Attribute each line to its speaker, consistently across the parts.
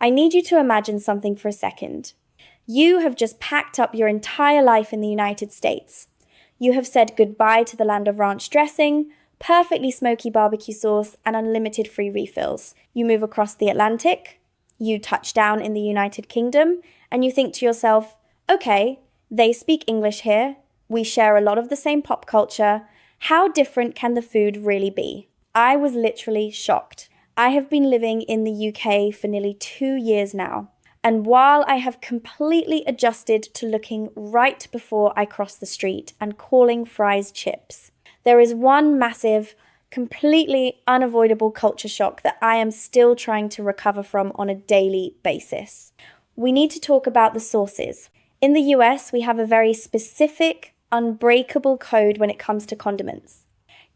Speaker 1: I need you to imagine something for a second. You have just packed up your entire life in the United States. You have said goodbye to the land of ranch dressing, perfectly smoky barbecue sauce, and unlimited free refills. You move across the Atlantic, you touch down in the United Kingdom, and you think to yourself, okay, they speak English here, we share a lot of the same pop culture. How different can the food really be? I was literally shocked. I have been living in the UK for nearly 2 years now, and while I have completely adjusted to looking right before I cross the street and calling fries chips, there is one massive, completely unavoidable culture shock that I am still trying to recover from on a daily basis. We need to talk about the sauces. In the US, we have a very specific, unbreakable code when it comes to condiments.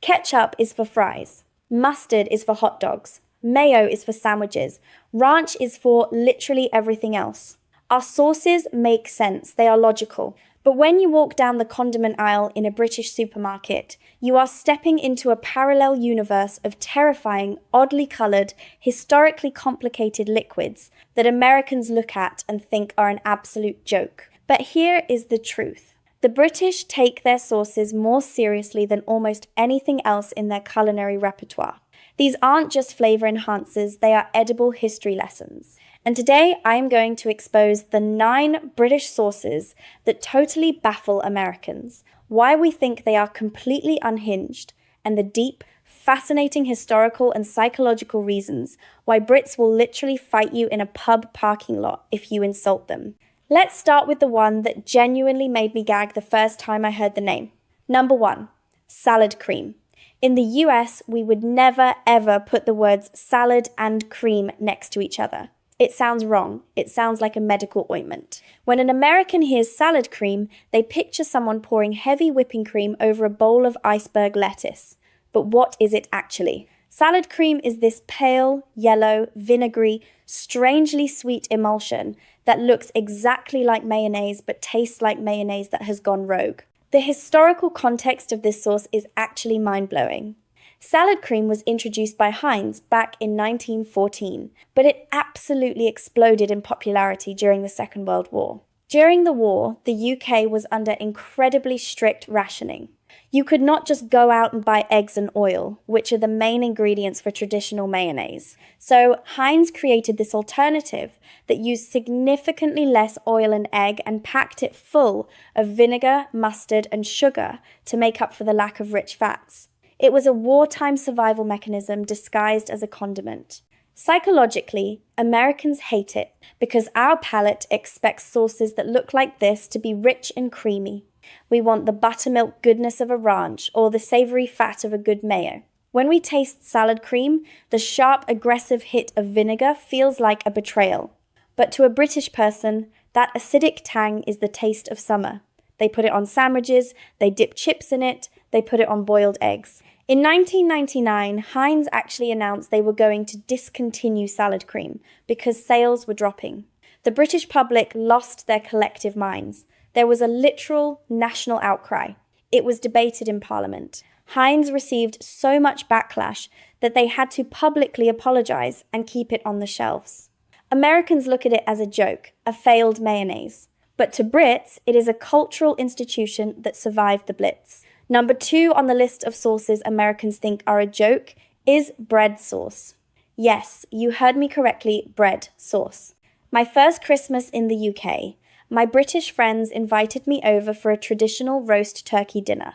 Speaker 1: Ketchup is for fries. Mustard is for hot dogs. Mayo is for sandwiches. Ranch is for literally everything else. Our sauces make sense. They are logical. But when you walk down the condiment aisle in a British supermarket, you are stepping into a parallel universe of terrifying, oddly colored, historically complicated liquids that Americans look at and think are an absolute joke. But here is the truth. The British take their sauces more seriously than almost anything else in their culinary repertoire. These aren't just flavor enhancers, they are edible history lessons. And today I am going to expose the 9 British sauces that totally baffle Americans, why we think they are completely unhinged, and the deep, fascinating historical and psychological reasons why Brits will literally fight you in a pub parking lot if you insult them. Let's start with the one that genuinely made me gag the first time I heard the name. Number 1, salad cream. In the US, we would never ever put the words salad and cream next to each other. It sounds wrong. It sounds like a medical ointment. When an American hears salad cream, they picture someone pouring heavy whipping cream over a bowl of iceberg lettuce. But what is it actually? Salad cream is this pale, yellow, vinegary, strangely sweet emulsion that looks exactly like mayonnaise but tastes like mayonnaise that has gone rogue. The historical context of this sauce is actually mind-blowing. Salad cream was introduced by Heinz back in 1914, but it absolutely exploded in popularity during the Second World War. During the war, the UK was under incredibly strict rationing. You could not just go out and buy eggs and oil, which are the main ingredients for traditional mayonnaise. So Heinz created this alternative that used significantly less oil and egg and packed it full of vinegar, mustard, and sugar to make up for the lack of rich fats. It was a wartime survival mechanism disguised as a condiment. Psychologically, Americans hate it because our palate expects sauces that look like this to be rich and creamy. We want the buttermilk goodness of a ranch or the savory fat of a good mayo. When we taste salad cream, the sharp, aggressive hit of vinegar feels like a betrayal. But to a British person, that acidic tang is the taste of summer. They put it on sandwiches, they dip chips in it, they put it on boiled eggs. In 1999, Heinz actually announced they were going to discontinue salad cream because sales were dropping. The British public lost their collective minds. There was a literal national outcry. It was debated in Parliament. Heinz received so much backlash that they had to publicly apologize and keep it on the shelves. Americans look at it as a joke, a failed mayonnaise. But to Brits, it is a cultural institution that survived the Blitz. Number 2 on the list of sauces Americans think are a joke is bread sauce. Yes, you heard me correctly, bread sauce. My first Christmas in the UK, my British friends invited me over for a traditional roast turkey dinner.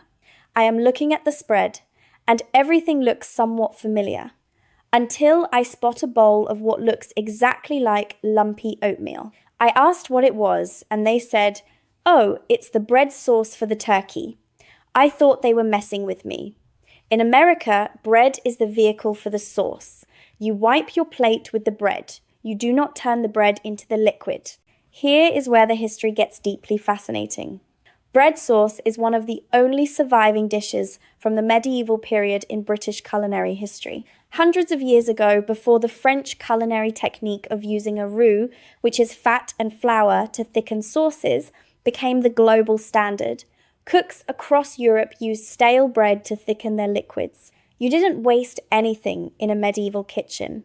Speaker 1: I am looking at the spread, and everything looks somewhat familiar, until I spot a bowl of what looks exactly like lumpy oatmeal. I asked what it was, and they said, "Oh, it's the bread sauce for the turkey." I thought they were messing with me. In America, bread is the vehicle for the sauce. You wipe your plate with the bread. You do not turn the bread into the liquid. Here is where the history gets deeply fascinating. Bread sauce is one of the only surviving dishes from the medieval period in British culinary history. Hundreds of years ago, before the French culinary technique of using a roux, which is fat and flour, to thicken sauces, became the global standard, cooks across Europe used stale bread to thicken their liquids. You didn't waste anything in a medieval kitchen.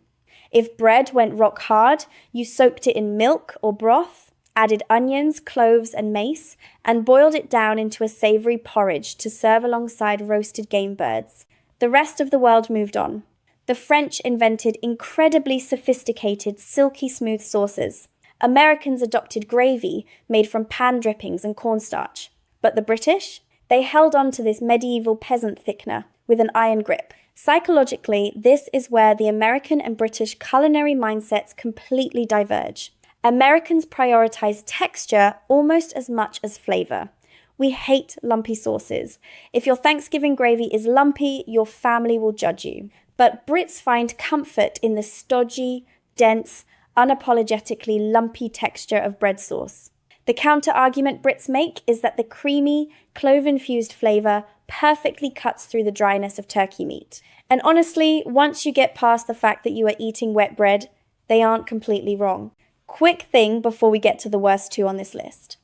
Speaker 1: If bread went rock hard, you soaked it in milk or broth, added onions, cloves, and mace, and boiled it down into a savory porridge to serve alongside roasted game birds. The rest of the world moved on. The French invented incredibly sophisticated, silky smooth sauces. Americans adopted gravy made from pan drippings and cornstarch. But the British? They held on to this medieval peasant thickener with an iron grip. Psychologically, this is where the American and British culinary mindsets completely diverge. Americans prioritize texture almost as much as flavor. We hate lumpy sauces. If your Thanksgiving gravy is lumpy, your family will judge you. But Brits find comfort in the stodgy, dense, unapologetically lumpy texture of bread sauce. The counter-argument Brits make is that the creamy, clove-infused flavor perfectly cuts through the dryness of turkey meat. And honestly, once you get past the fact that you are eating wet bread, they aren't completely wrong. Quick thing before we get to the worst two on this list.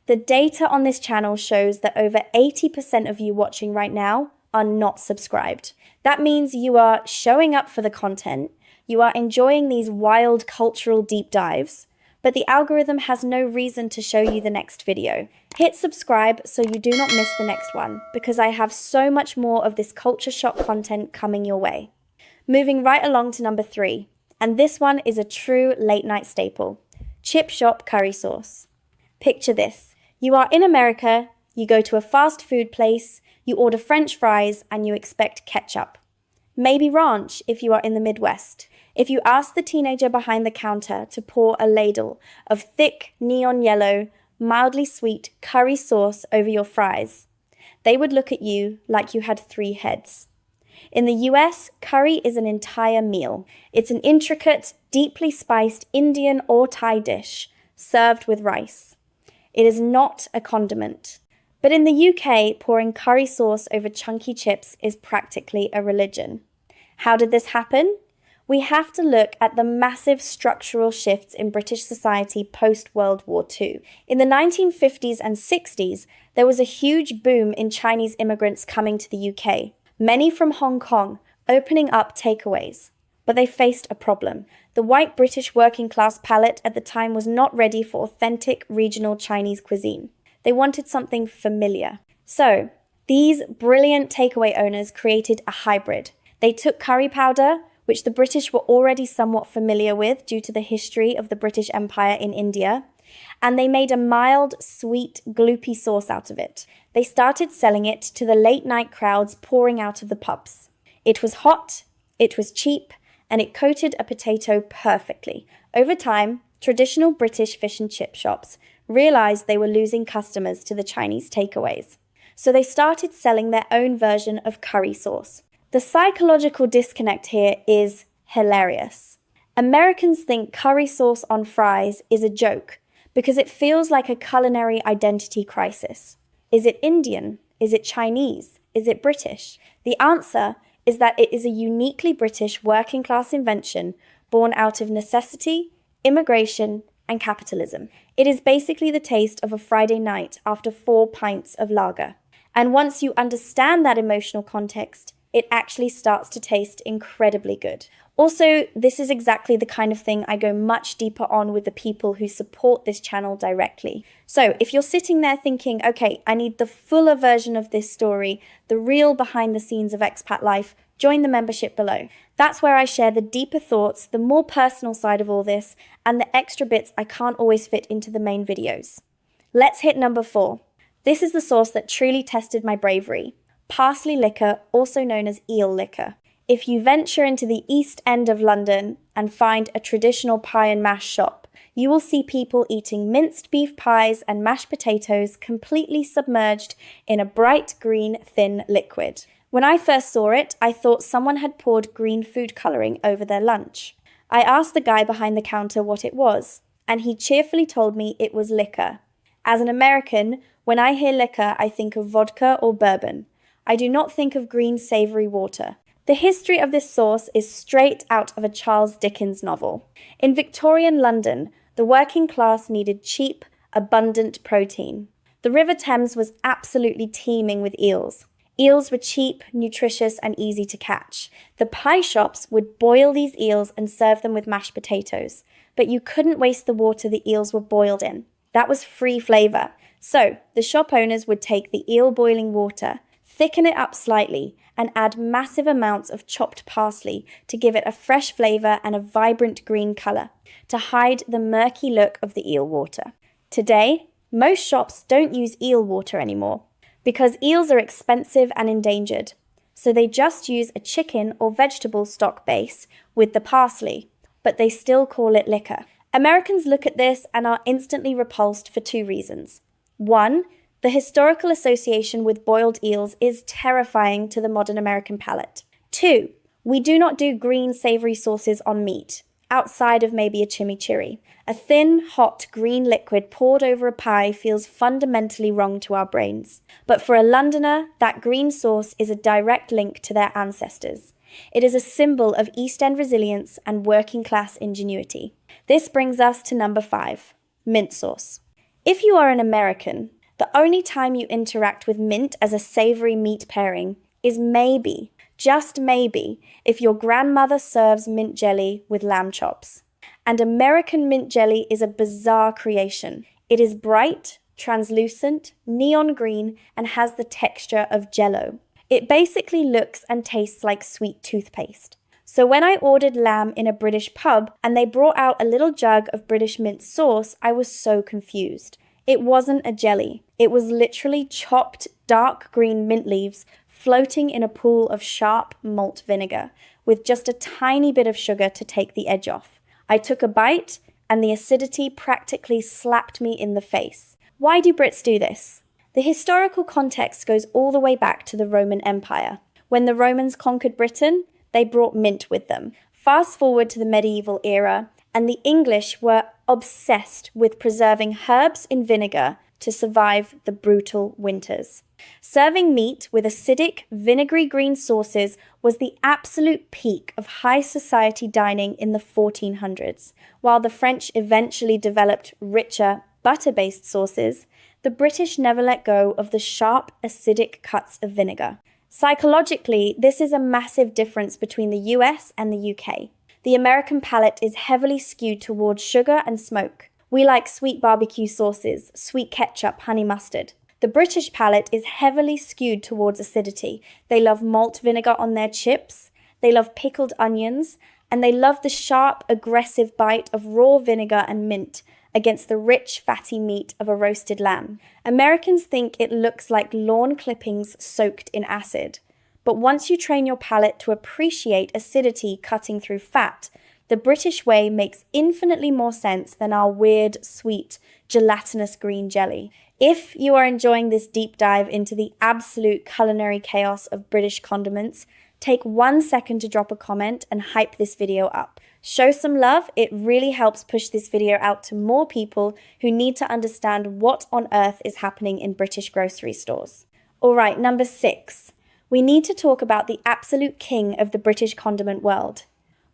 Speaker 1: The data on this channel shows that over 80% of you watching right now are not subscribed. That means you are showing up for the content, you are enjoying these wild cultural deep dives, but the algorithm has no reason to show you the next video. Hit subscribe so you do not miss the next one, because I have so much more of this culture shock content coming your way. Moving right along to number 3, and this one is a true late night staple: chip shop curry sauce. Picture this. You are in America, you go to a fast food place, you order French fries, and you expect ketchup. Maybe ranch if you are in the Midwest. If you ask the teenager behind the counter to pour a ladle of thick, neon yellow, mildly sweet curry sauce over your fries, they would look at you like you had 3 heads. In the US, curry is an entire meal. It's an intricate, deeply spiced Indian or Thai dish served with rice. It is not a condiment. But in the UK, pouring curry sauce over chunky chips is practically a religion. How did this happen? We have to look at the massive structural shifts in British society post-World War II. In the 1950s and 60s, there was a huge boom in Chinese immigrants coming to the UK, many from Hong Kong, opening up takeaways. But they faced a problem. The white British working class palate at the time was not ready for authentic regional Chinese cuisine. They wanted something familiar. So, these brilliant takeaway owners created a hybrid. They took curry powder, which the British were already somewhat familiar with due to the history of the British Empire in India, and they made a mild, sweet, gloopy sauce out of it. They started selling it to the late-night crowds pouring out of the pubs. It was hot, it was cheap, and it coated a potato perfectly. Over time, traditional British fish and chip shops realized they were losing customers to the Chinese takeaways. So they started selling their own version of curry sauce. The psychological disconnect here is hilarious. Americans think curry sauce on fries is a joke because it feels like a culinary identity crisis. Is it Indian? Is it Chinese? Is it British? The answer is that it is a uniquely British working class invention born out of necessity, immigration, and capitalism. It is basically the taste of a Friday night after 4 pints of lager. And once you understand that emotional context, it actually starts to taste incredibly good. Also, this is exactly the kind of thing I go much deeper on with the people who support this channel directly. So if you're sitting there thinking, okay, I need the fuller version of this story, the real behind the scenes of expat life, join the membership below. That's where I share the deeper thoughts, the more personal side of all this, and the extra bits I can't always fit into the main videos. Let's hit number 4. This is the sauce that truly tested my bravery. Parsley liquor, also known as eel liquor. If you venture into the East End of London and find a traditional pie and mash shop, you will see people eating minced beef pies and mashed potatoes completely submerged in a bright green, thin liquid. When I first saw it, I thought someone had poured green food coloring over their lunch. I asked the guy behind the counter what it was, and he cheerfully told me it was liquor. As an American, when I hear liquor, I think of vodka or bourbon. I do not think of green savory water. The history of this sauce is straight out of a Charles Dickens novel. In Victorian London, the working class needed cheap, abundant protein. The River Thames was absolutely teeming with eels. Eels were cheap, nutritious, and easy to catch. The pie shops would boil these eels and serve them with mashed potatoes, but you couldn't waste the water the eels were boiled in. That was free flavor. So, the shop owners would take the eel boiling water, thicken it up slightly, and add massive amounts of chopped parsley to give it a fresh flavor and a vibrant green color, to hide the murky look of the eel water. Today, most shops don't use eel water anymore because eels are expensive and endangered, so they just use a chicken or vegetable stock base with the parsley, but they still call it liquor. Americans look at this and are instantly repulsed for two reasons. One, the historical association with boiled eels is terrifying to the modern American palate. Two, we do not do green savory sauces on meat, outside of maybe a chimichurri. A thin, hot green liquid poured over a pie feels fundamentally wrong to our brains. But for a Londoner, that green sauce is a direct link to their ancestors. It is a symbol of East End resilience and working class ingenuity. This brings us to number 5, mint sauce. If you are an American, the only time you interact with mint as a savory meat pairing is maybe, just maybe, if your grandmother serves mint jelly with lamb chops. And American mint jelly is a bizarre creation. It is bright, translucent, neon green, and has the texture of Jell-O. It basically looks and tastes like sweet toothpaste. So when I ordered lamb in a British pub and they brought out a little jug of British mint sauce, I was so confused. It wasn't a jelly. It was literally chopped dark green mint leaves floating in a pool of sharp malt vinegar with just a tiny bit of sugar to take the edge off. I took a bite and the acidity practically slapped me in the face. Why do Brits do this? The historical context goes all the way back to the Roman Empire. When the Romans conquered Britain, they brought mint with them. Fast forward to the medieval era, and the English were obsessed with preserving herbs in vinegar to survive the brutal winters. Serving meat with acidic, vinegary green sauces was the absolute peak of high society dining in the 1400s. While the French eventually developed richer, butter-based sauces, the British never let go of the sharp, acidic cuts of vinegar. Psychologically, this is a massive difference between the US and the UK. The American palate is heavily skewed towards sugar and smoke. We like sweet barbecue sauces, sweet ketchup, honey mustard. The British palate is heavily skewed towards acidity. They love malt vinegar on their chips, they love pickled onions, and they love the sharp, aggressive bite of raw vinegar and mint against the rich, fatty meat of a roasted lamb. Americans think it looks like lawn clippings soaked in acid. But once you train your palate to appreciate acidity cutting through fat, the British way makes infinitely more sense than our weird, sweet, gelatinous green jelly. If you are enjoying this deep dive into the absolute culinary chaos of British condiments, take 1 second to drop a comment and hype this video up. Show some love. It really helps push this video out to more people who need to understand what on earth is happening in British grocery stores. All right, number 6. We need to talk about the absolute king of the British condiment world.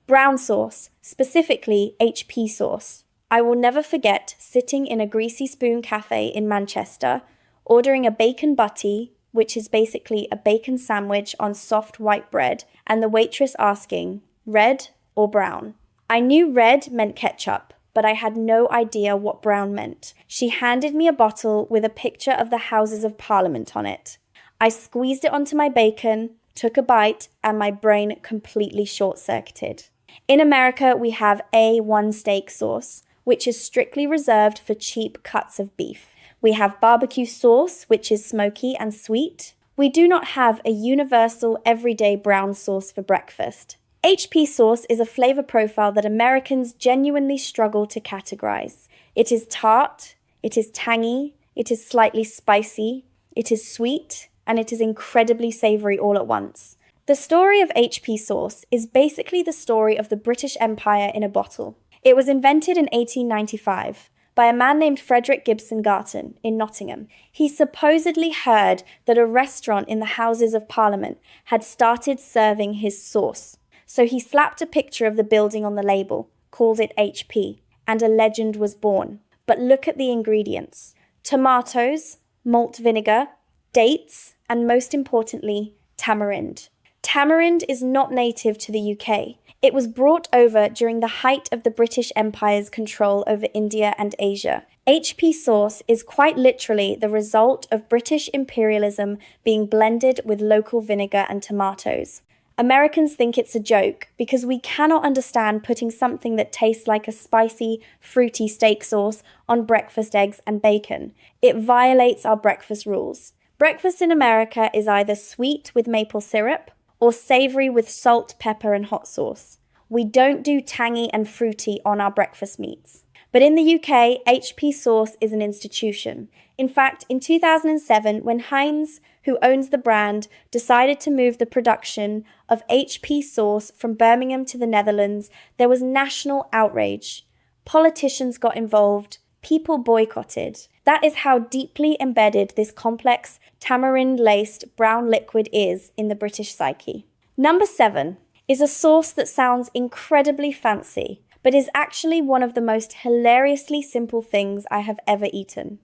Speaker 1: Brown sauce, specifically HP sauce. I will never forget sitting in a Greasy Spoon cafe in Manchester, ordering a bacon butty, which is basically a bacon sandwich on soft white bread, and the waitress asking, red or brown? I knew red meant ketchup, but I had no idea what brown meant. She handed me a bottle with a picture of the Houses of Parliament on it. I squeezed it onto my bacon, took a bite, and my brain completely short-circuited. In America, we have A1 steak sauce, which is strictly reserved for cheap cuts of beef. We have barbecue sauce, which is smoky and sweet. We do not have a universal everyday brown sauce for breakfast. HP sauce is a flavor profile that Americans genuinely struggle to categorize. It is tart, it is tangy, it is slightly spicy, it is sweet, and it is incredibly savory all at once. The story of HP sauce is basically the story of the British Empire in a bottle. It was invented in 1895 by a man named Frederick Gibson Garton in Nottingham. He supposedly heard that a restaurant in the Houses of Parliament had started serving his sauce. So he slapped a picture of the building on the label, called it HP, and a legend was born. But look at the ingredients. Tomatoes, malt vinegar, dates, and most importantly, tamarind. Tamarind is not native to the UK. It was brought over during the height of the British Empire's control over India and Asia. HP sauce is quite literally the result of British imperialism being blended with local vinegar and tomatoes. Americans think it's a joke because we cannot understand putting something that tastes like a spicy, fruity steak sauce on breakfast eggs and bacon. It violates our breakfast rules. Breakfast in America is either sweet with maple syrup or savory with salt, pepper, and hot sauce. We don't do tangy and fruity on our breakfast meats. But in the UK, HP sauce is an institution. In fact, in 2007, when Heinz, who owns the brand, decided to move the production of HP sauce from Birmingham to the Netherlands, there was national outrage. Politicians got involved. People boycotted. That is how deeply embedded this complex, tamarind-laced brown liquid is in the British psyche. Number 7 is a sauce that sounds incredibly fancy, but is actually one of the most hilariously simple things I have ever eaten.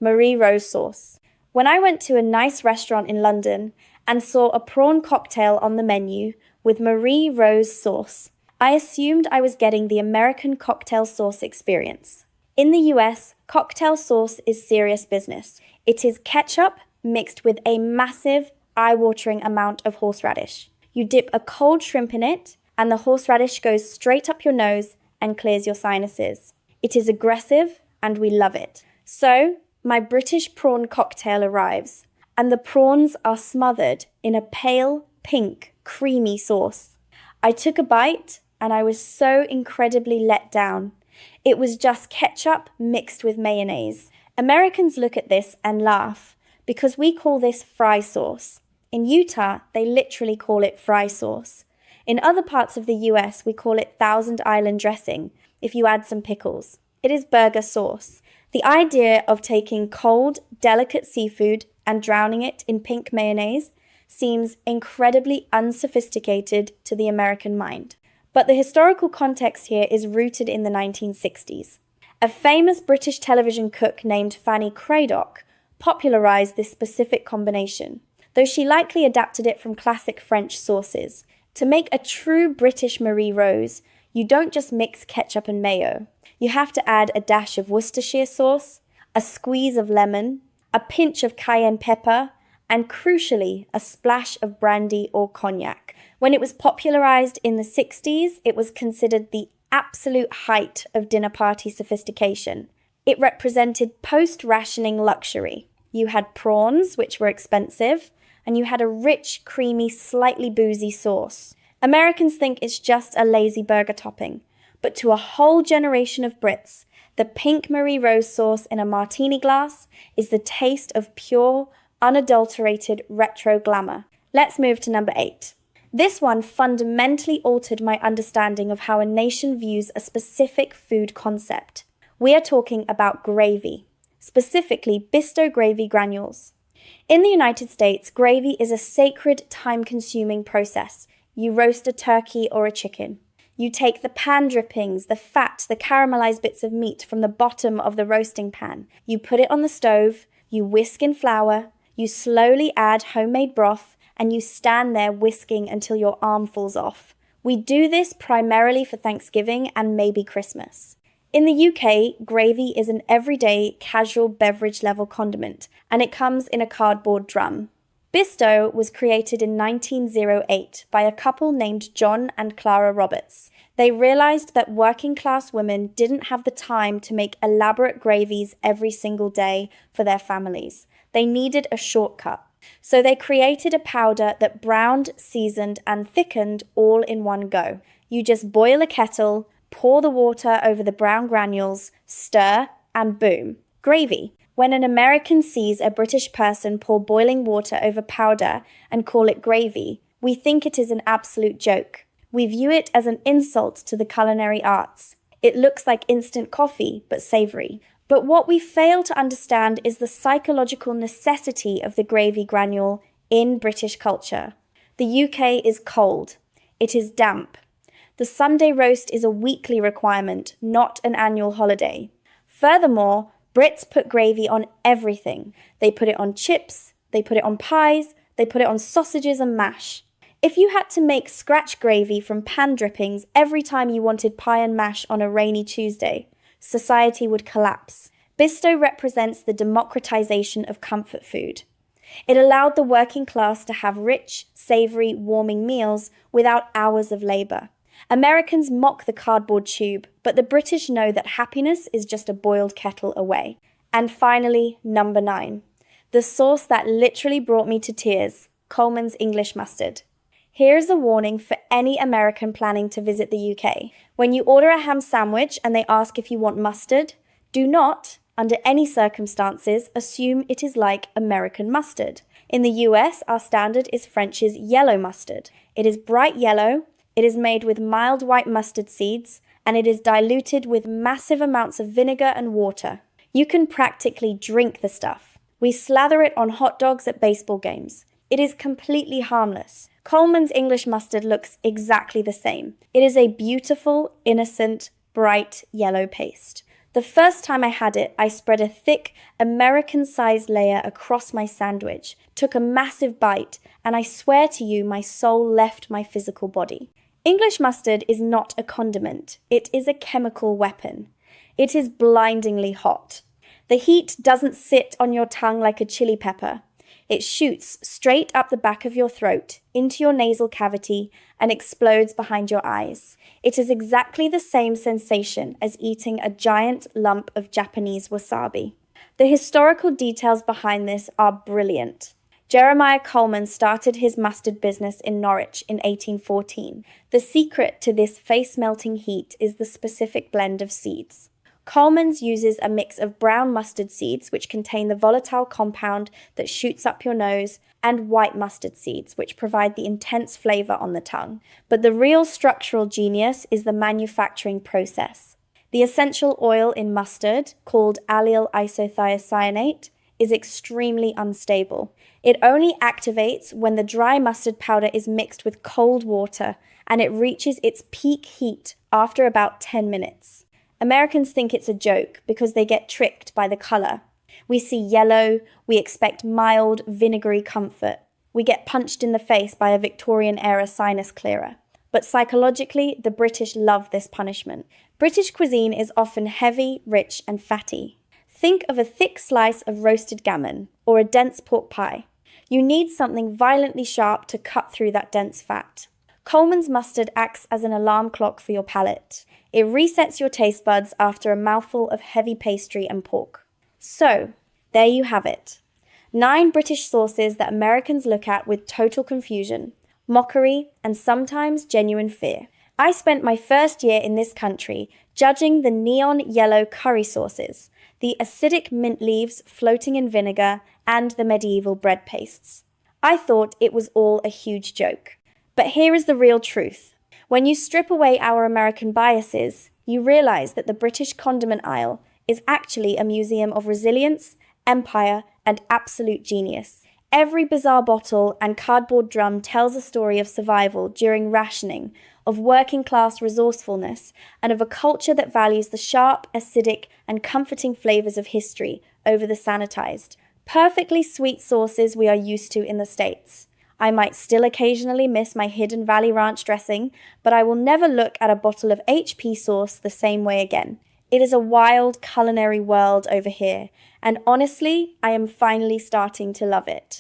Speaker 1: Marie Rose sauce. When I went to a nice restaurant in London and saw a prawn cocktail on the menu with Marie Rose sauce, I assumed I was getting the American cocktail sauce experience. In the US, cocktail sauce is serious business. It is ketchup mixed with a massive, eye-watering amount of horseradish. You dip a cold shrimp in it, and the horseradish goes straight up your nose and clears your sinuses. It is aggressive, and we love it. So, my British prawn cocktail arrives, and the prawns are smothered in a pale, pink, creamy sauce. I took a bite, and I was so incredibly let down. It was just ketchup mixed with mayonnaise. Americans look at this and laugh, because we call this fry sauce. In Utah, they literally call it fry sauce. In other parts of the US, we call it Thousand Island dressing, if you add some pickles. It is burger sauce. The idea of taking cold, delicate seafood and drowning it in pink mayonnaise seems incredibly unsophisticated to the American mind. But the historical context here is rooted in the 1960s. A famous British television cook named Fanny Cradock popularized this specific combination, though she likely adapted it from classic French sources. To make a true British Marie Rose, you don't just mix ketchup and mayo. You have to add a dash of Worcestershire sauce, a squeeze of lemon, a pinch of cayenne pepper, and crucially, a splash of brandy or cognac. When it was popularized in the 60s, it was considered the absolute height of dinner party sophistication. It represented post-rationing luxury. You had prawns, which were expensive, and you had a rich, creamy, slightly boozy sauce. Americans think it's just a lazy burger topping, but to a whole generation of Brits, the pink Marie Rose sauce in a martini glass is the taste of pure, unadulterated retro glamour. Let's move to number 8. This one fundamentally altered my understanding of how a nation views a specific food concept. We are talking about gravy, specifically Bisto gravy granules. In the United States, gravy is a sacred, time-consuming process. You roast a turkey or a chicken. You take the pan drippings, the fat, the caramelized bits of meat from the bottom of the roasting pan. You put it on the stove, you whisk in flour, you slowly add homemade broth, and you stand there whisking until your arm falls off. We do this primarily for Thanksgiving and maybe Christmas. In the UK, gravy is an everyday, casual beverage-level condiment, and it comes in a cardboard drum. Bisto was created in 1908 by a couple named John and Clara Roberts. They realized that working-class women didn't have the time to make elaborate gravies every single day for their families. They needed a shortcut. So they created a powder that browned, seasoned, and thickened all in one go. You just boil a kettle, pour the water over the brown granules, stir, and boom, gravy. When an American sees a British person pour boiling water over powder and call it gravy, we think it is an absolute joke. We view it as an insult to the culinary arts. It looks like instant coffee, but savory. But what we fail to understand is the psychological necessity of the gravy granule in British culture. The UK is cold. It is damp. The Sunday roast is a weekly requirement, not an annual holiday. Furthermore, Brits put gravy on everything. They put it on chips, they put it on pies, they put it on sausages and mash. If you had to make scratch gravy from pan drippings every time you wanted pie and mash on a rainy Tuesday, society would collapse. Bisto represents the democratization of comfort food. It allowed the working class to have rich, savory, warming meals without hours of labor. Americans mock the cardboard tube, but the British know that happiness is just a boiled kettle away. And finally, number 9. The sauce that literally brought me to tears, Coleman's English mustard. Here's a warning for any American planning to visit the UK. When you order a ham sandwich and they ask if you want mustard, do not, under any circumstances, assume it is like American mustard. In the US, our standard is French's yellow mustard. It is bright yellow, it is made with mild white mustard seeds, and it is diluted with massive amounts of vinegar and water. You can practically drink the stuff. We slather it on hot dogs at baseball games. It is completely harmless. Coleman's English mustard looks exactly the same. It is a beautiful, innocent, bright yellow paste. The first time I had it, I spread a thick, American-sized layer across my sandwich, took a massive bite, and I swear to you, my soul left my physical body. English mustard is not a condiment. It is a chemical weapon. It is blindingly hot. The heat doesn't sit on your tongue like a chili pepper. It shoots straight up the back of your throat, into your nasal cavity, and explodes behind your eyes. It is exactly the same sensation as eating a giant lump of Japanese wasabi. The historical details behind this are brilliant. Jeremiah Coleman started his mustard business in Norwich in 1814. The secret to this face-melting heat is the specific blend of seeds. Coleman's uses a mix of brown mustard seeds, which contain the volatile compound that shoots up your nose, and white mustard seeds, which provide the intense flavor on the tongue. But the real structural genius is the manufacturing process. The essential oil in mustard, called allyl isothiocyanate, is extremely unstable. It only activates when the dry mustard powder is mixed with cold water, and it reaches its peak heat after about 10 minutes. Americans think it's a joke because they get tricked by the color. We see yellow, we expect mild, vinegary comfort. We get punched in the face by a Victorian-era sinus clearer. But psychologically, the British love this punishment. British cuisine is often heavy, rich, and fatty. Think of a thick slice of roasted gammon or a dense pork pie. You need something violently sharp to cut through that dense fat. Coleman's mustard acts as an alarm clock for your palate. It resets your taste buds after a mouthful of heavy pastry and pork. So, there you have it. 9 British sauces that Americans look at with total confusion, mockery, and sometimes genuine fear. I spent my first year in this country judging the neon yellow curry sauces, the acidic mint leaves floating in vinegar, and the medieval bread pastes. I thought it was all a huge joke. But here is the real truth. When you strip away our American biases, you realize that the British condiment aisle is actually a museum of resilience, empire, and absolute genius. Every bizarre bottle and cardboard drum tells a story of survival during rationing, of working-class resourcefulness, and of a culture that values the sharp, acidic, and comforting flavors of history over the sanitized, perfectly sweet sauces we are used to in the States. I might still occasionally miss my Hidden Valley Ranch dressing, but I will never look at a bottle of HP sauce the same way again. It is a wild culinary world over here, and honestly, I am finally starting to love it.